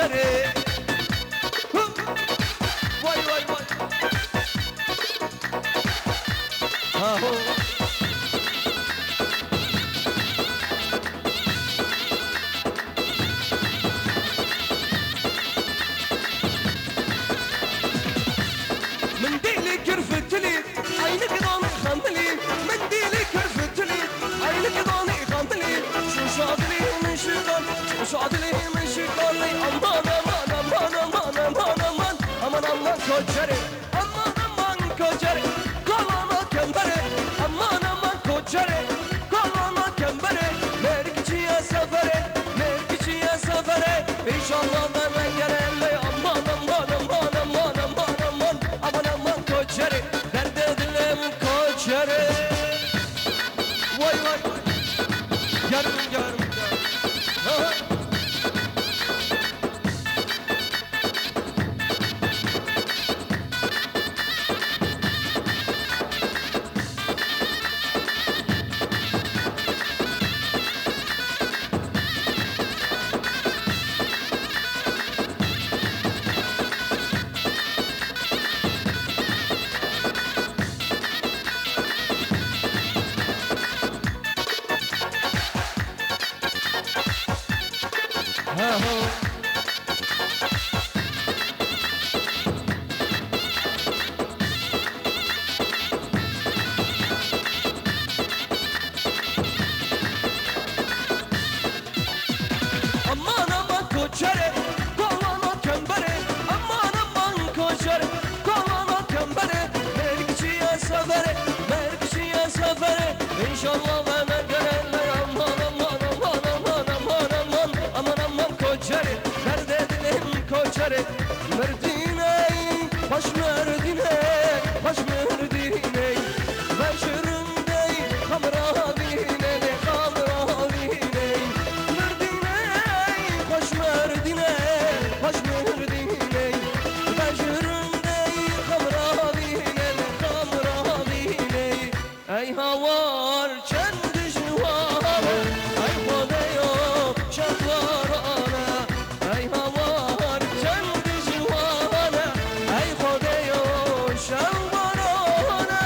کوچره وای وای وای آهو منديلي كرفتلي عينك ضاني خندلي منديلي كرفتلي عينك ضاني خندلي شو شاطلي من شغل شو شاطلي من شغل امان امان امان امان امان امان امان امان كوچري امان امان كوچري كولانا كمبري امان امان كوچري كولانا كمبري مركجي يا سفري مركجي يا سفري ان شاء الله ben gelen aman aman aman aman aman aman aman aman koçeri derde dilim koçeri vay vay yarım yarım aman aman koçeri kolana kemberi aman aman koçeri kolana kemberi merkçiye seferi merkçiye seferi inşallah bana gelenler aman aman aman aman aman aman aman aman koçeri nerede dilim koçeri Merdine baş Merdine baş Merdine ben şırımde kamera bine kamera bine Baş Merdine ben şırımde kamera bine kamera bine ey havar kendi şuvarı ey kodeyo şaklarana ey havar kendi şuvarı ey kodeyo şaklarana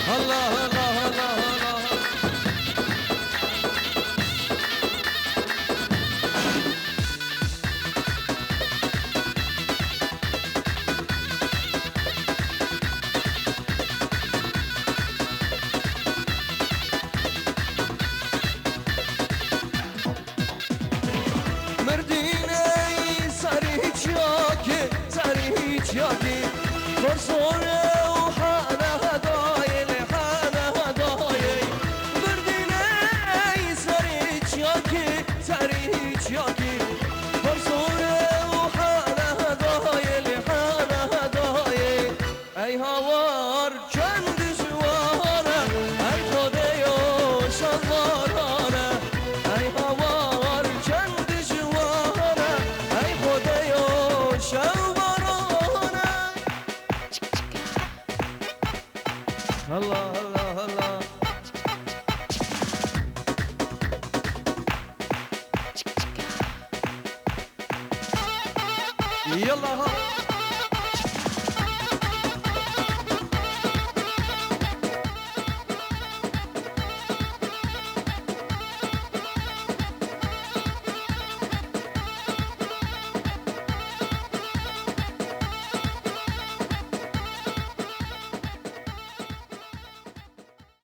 Allah Allah Allah Allah Merdine sarı hiç yok ki sarı hiç yok ki Korsore uhana hadayel hana hadayel Merdine sarı hiç yok ki sarı hiç yok ki Korsore uhana hadayel hana hadayel ey havar kendi şuvara ey kodeyo şalvarana ey havar kendi şuvara ey kodeyo şalvarana Allah Allah Allah Yallah